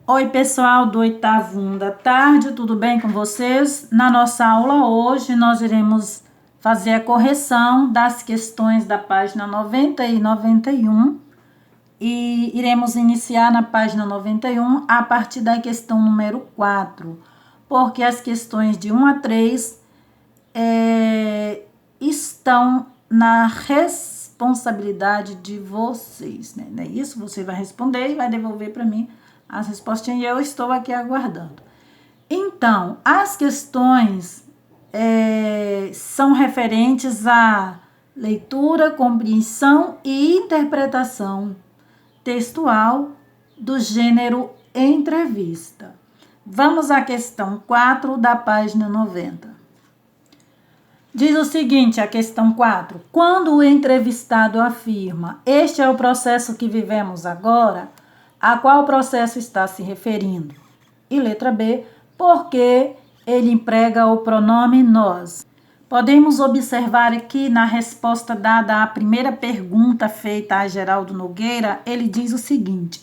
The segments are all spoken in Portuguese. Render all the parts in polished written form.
Oi, pessoal do 8º da tarde, tudo bem com vocês? Na nossa aula hoje, nós iremos fazer a correção das questões da página 90 e 91 e iremos iniciar na página 91 a partir da questão número 4, porque as questões de 1 a 3 estão na responsabilidade de vocês, né? Não é isso? Você vai responder e vai devolver para mim as respostinhas e eu estou aqui aguardando. Então, as questões são referentes à leitura, compreensão e interpretação textual do gênero entrevista. Vamos à questão 4 da página 90. Diz o seguinte, a questão 4. Quando o entrevistado afirma, este é o processo que vivemos agora, a qual processo está se referindo? E letra B, porque ele emprega o pronome nós. Podemos observar aqui na resposta dada à primeira pergunta feita a Geraldo Nogueira, ele diz o seguinte: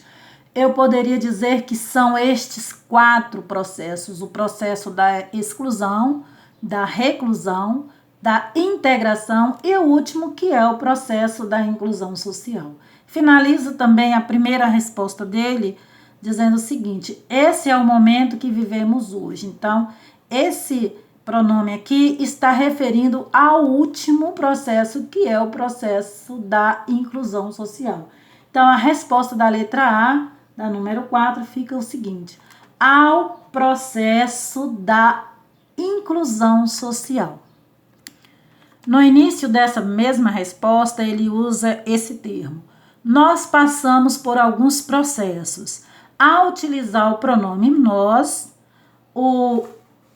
eu poderia dizer que são estes 4 processos, o processo da exclusão, da reclusão, da integração e o último que é o processo da inclusão social. Finaliza também a primeira resposta dele dizendo o seguinte: esse é o momento que vivemos hoje. Então, esse pronome aqui está referindo ao último processo, que é o processo da inclusão social. Então, a resposta da letra A, da número 4, fica o seguinte: ao processo da inclusão social. No início dessa mesma resposta, ele usa esse termo. Nós passamos por alguns processos. Ao utilizar o pronome nós, o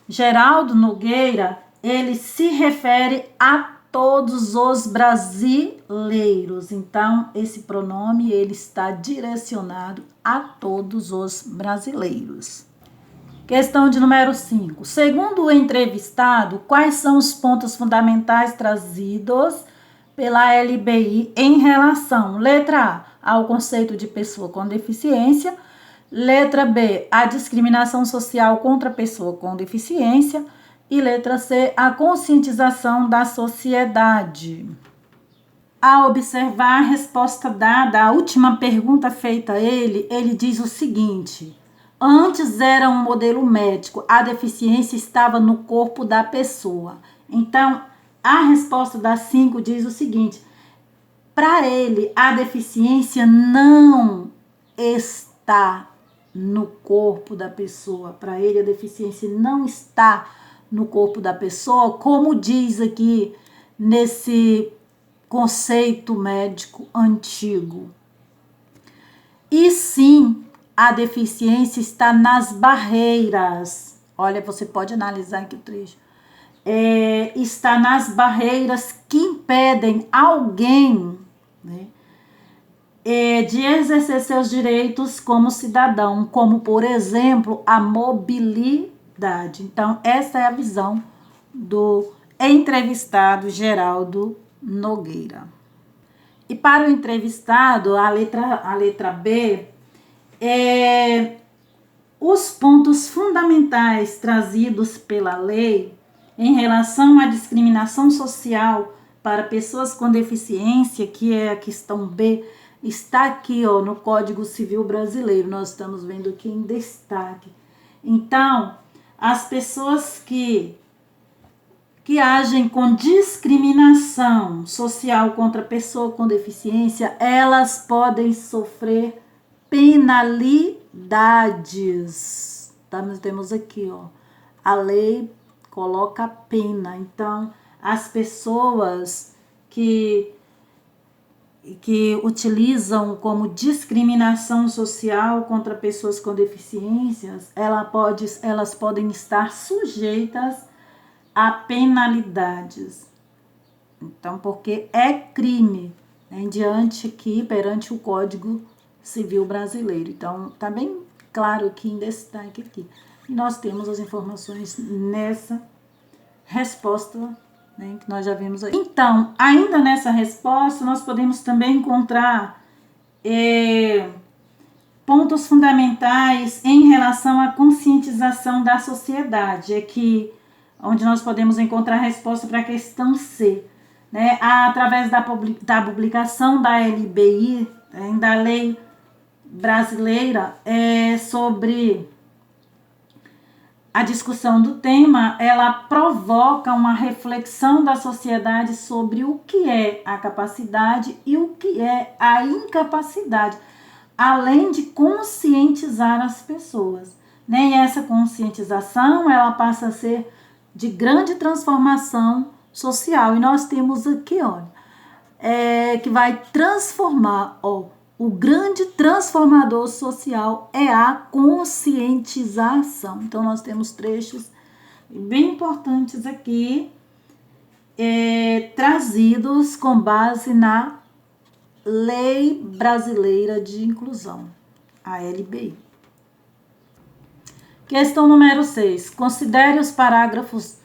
Geraldo Nogueira, ele se refere a todos os brasileiros. Então, esse pronome ele está direcionado a todos os brasileiros. Questão de número 5. Segundo o entrevistado, quais são os pontos fundamentais trazidos pela LBI em relação, letra A, ao conceito de pessoa com deficiência, letra B, a discriminação social contra a pessoa com deficiência e letra C, a conscientização da sociedade. Ao observar a resposta dada à última pergunta feita a ele diz o seguinte: antes era um modelo médico, a deficiência estava no corpo da pessoa. Então, a resposta da 5 diz o seguinte: para ele, a deficiência não está no corpo da pessoa. Para ele, a deficiência não está no corpo da pessoa, como diz aqui nesse conceito médico antigo. E sim, a deficiência está nas barreiras. Olha, você pode analisar aqui o trecho. Está nas barreiras que impedem alguém, né, de exercer seus direitos como cidadão, como, por exemplo, a mobilidade. Então, essa é a visão do entrevistado Geraldo Nogueira. E para o entrevistado, a letra B, os pontos fundamentais trazidos pela lei em relação à discriminação social para pessoas com deficiência, que é a questão B, está aqui no Código Civil Brasileiro, nós estamos vendo aqui em destaque. Então, as pessoas que agem com discriminação social contra a pessoa com deficiência, elas podem sofrer penalidades. Tá? Nós temos aqui, a lei coloca pena. Então, as pessoas que utilizam como discriminação social contra pessoas com deficiências, elas podem estar sujeitas a penalidades. Então, porque é crime, né, perante o Código Civil Brasileiro. Então, tá bem claro aqui em destaque aqui. E nós temos as informações nessa resposta, né, que nós já vimos aí. Então, ainda nessa resposta, nós podemos também encontrar pontos fundamentais em relação à conscientização da sociedade, onde nós podemos encontrar a resposta para a questão C, né? Através da publicação da LBI, da Lei Brasileira, sobre a discussão do tema, ela provoca uma reflexão da sociedade sobre o que é a capacidade e o que é a incapacidade, além de conscientizar as pessoas, né? E essa conscientização, ela passa a ser de grande transformação social. E nós temos aqui, olha, que vai transformar, o grande transformador social é a conscientização. Então, nós temos trechos bem importantes aqui, trazidos com base na Lei Brasileira de Inclusão, a LBI. Questão número 6. Considere os parágrafos...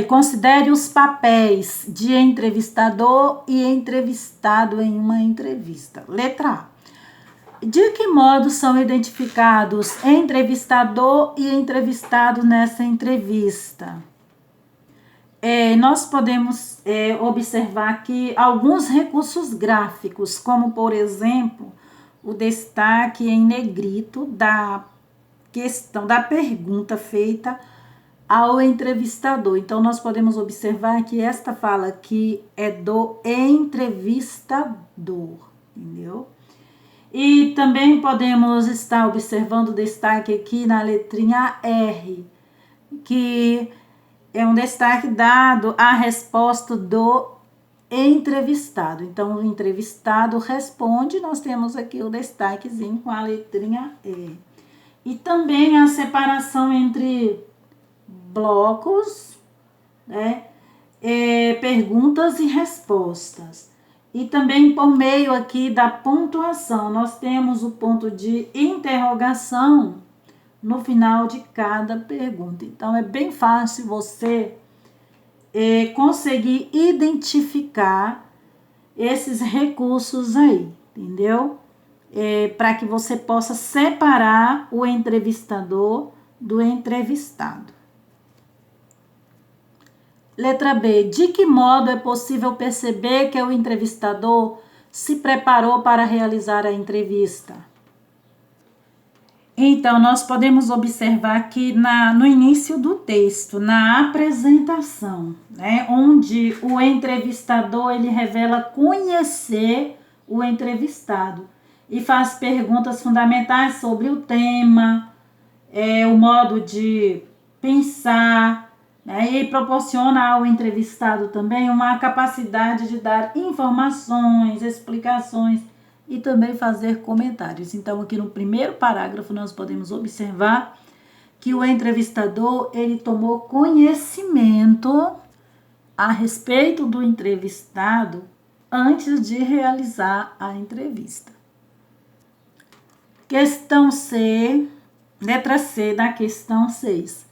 considere os papéis de entrevistador e entrevistado em uma entrevista. Letra A. De que modo são identificados entrevistador e entrevistado nessa entrevista? Nós podemos observar aqui alguns recursos gráficos, como, por exemplo, o destaque em negrito da questão, da pergunta feita ao entrevistador. Então, nós podemos observar que esta fala aqui é do entrevistador, entendeu? E também podemos estar observando o destaque aqui na letrinha R, que é um destaque dado à resposta do entrevistado. Então, o entrevistado responde, nós temos aqui o destaquezinho com a letrinha E. E também a separação entre blocos, né? Perguntas e respostas. E também por meio aqui da pontuação, nós temos o ponto de interrogação no final de cada pergunta. Então, é bem fácil você conseguir identificar esses recursos aí, entendeu? Para que você possa separar o entrevistador do entrevistado. Letra B. De que modo é possível perceber que o entrevistador se preparou para realizar a entrevista? Então, nós podemos observar que no início do texto, na apresentação, né, onde o entrevistador ele revela conhecer o entrevistado e faz perguntas fundamentais sobre o tema, o modo de pensar, né, e proporciona ao entrevistado também uma capacidade de dar informações, explicações e também fazer comentários. Então, aqui no primeiro parágrafo, nós podemos observar que o entrevistador, ele tomou conhecimento a respeito do entrevistado antes de realizar a entrevista. Questão C, letra C da questão 6.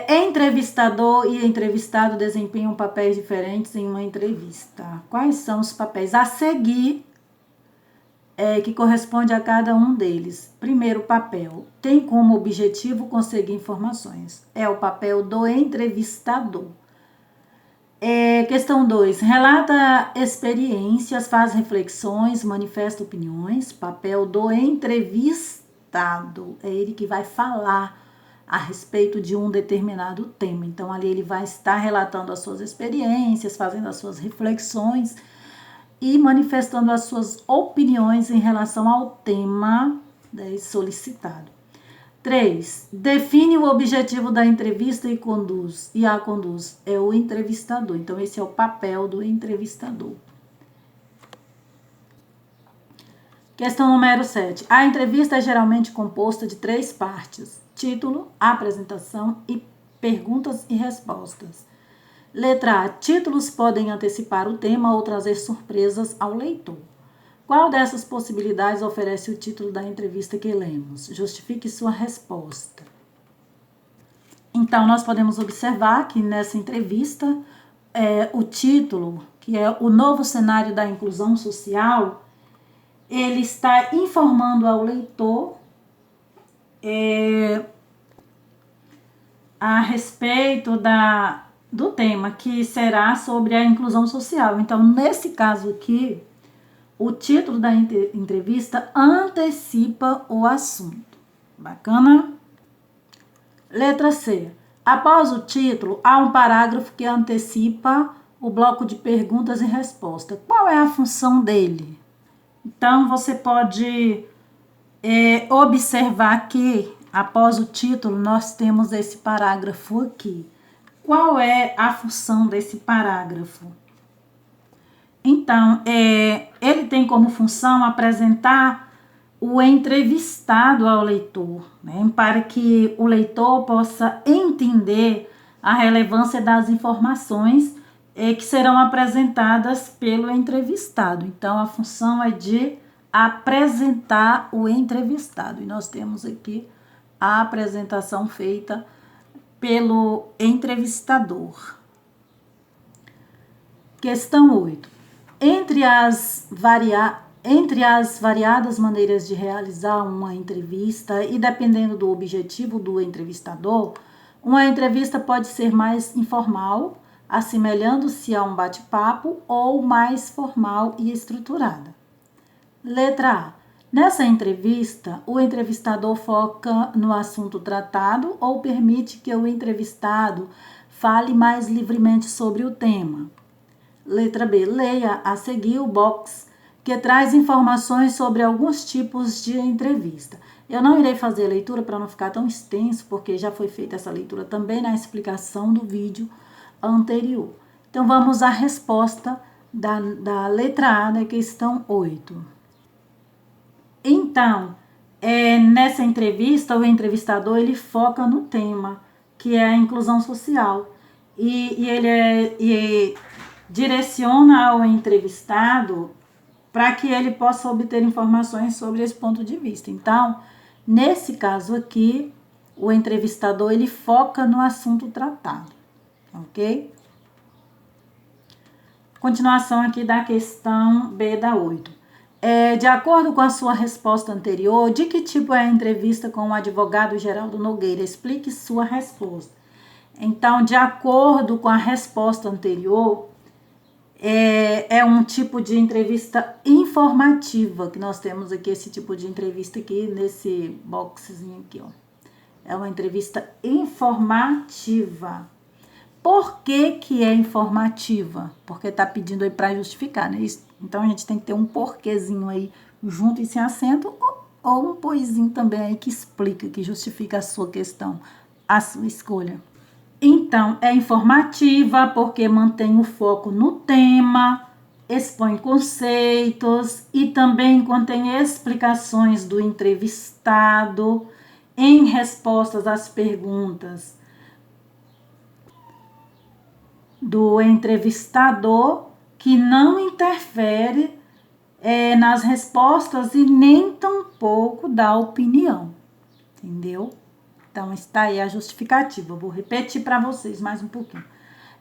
Entrevistador e entrevistado desempenham papéis diferentes em uma entrevista. Quais são os papéis a seguir que corresponde a cada um deles? Primeiro papel, tem como objetivo conseguir informações. É o papel do entrevistador. Questão 2, relata experiências, faz reflexões, manifesta opiniões. Papel do entrevistado, é ele que vai falar a respeito de um determinado tema. Então, ali ele vai estar relatando as suas experiências, fazendo as suas reflexões e manifestando as suas opiniões em relação ao tema, né, solicitado. 3. Define o objetivo da entrevista e a conduz. É o entrevistador. Então, esse é o papel do entrevistador. Questão número 7. A entrevista é geralmente composta de 3 partes: título, apresentação e perguntas e respostas. Letra A. Títulos podem antecipar o tema ou trazer surpresas ao leitor. Qual dessas possibilidades oferece o título da entrevista que lemos? Justifique sua resposta. Então, nós podemos observar que nessa entrevista, o título, que é o novo cenário da inclusão social, ele está informando ao leitor a respeito do tema, que será sobre a inclusão social. Então, nesse caso aqui, o título da entrevista antecipa o assunto. Bacana? Letra C. Após o título, há um parágrafo que antecipa o bloco de perguntas e respostas. Qual é a função dele? Então, você pode observar que, após o título, nós temos esse parágrafo aqui. Qual é a função desse parágrafo? Então, ele tem como função apresentar o entrevistado ao leitor, né, para que o leitor possa entender a relevância das informações que serão apresentadas pelo entrevistado. Então, a função é de apresentar o entrevistado. E nós temos aqui a apresentação feita pelo entrevistador. Questão 8. Entre as variadas maneiras de realizar uma entrevista e dependendo do objetivo do entrevistador, uma entrevista pode ser mais informal, assemelhando-se a um bate-papo, ou mais formal e estruturada. Letra A. Nessa entrevista, o entrevistador foca no assunto tratado ou permite que o entrevistado fale mais livremente sobre o tema. Letra B. Leia a seguir o box que traz informações sobre alguns tipos de entrevista. Eu não irei fazer a leitura para não ficar tão extenso, porque já foi feita essa leitura também na explicação do vídeo anterior. Então, vamos à resposta da letra A da questão 8. Então, nessa entrevista, o entrevistador ele foca no tema, que é a inclusão social. E ele direciona ao entrevistado para que ele possa obter informações sobre esse ponto de vista. Então, nesse caso aqui, o entrevistador ele foca no assunto tratado, ok? Continuação aqui da questão B da 8. De acordo com a sua resposta anterior, de que tipo é a entrevista com o advogado Geraldo Nogueira? Explique sua resposta. Então, de acordo com a resposta anterior, é um tipo de entrevista informativa, que nós temos aqui esse tipo de entrevista aqui, nesse boxzinho aqui, ó. É uma entrevista informativa. Por que é informativa? Porque tá pedindo aí para justificar, né? Então, a gente tem que ter um porquezinho aí junto e sem acento, ou um poizinho também aí que explica, que justifica a sua questão, a sua escolha. Então, é informativa porque mantém o foco no tema, expõe conceitos e também contém explicações do entrevistado em respostas às perguntas do entrevistador, que não interfere nas respostas e nem tampouco dá opinião, entendeu? Então, está aí a justificativa. Vou repetir para vocês mais um pouquinho.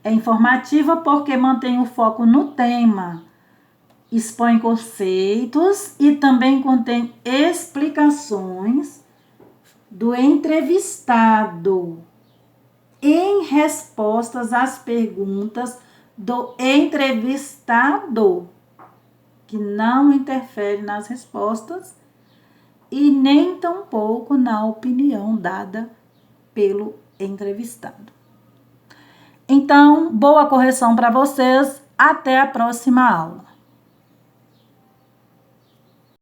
É informativa porque mantém o foco no tema, expõe conceitos e também contém explicações do entrevistado em respostas às perguntas do entrevistador, que não interfere nas respostas e nem tampouco na opinião dada pelo entrevistado. Então, boa correção para vocês. Até a próxima aula.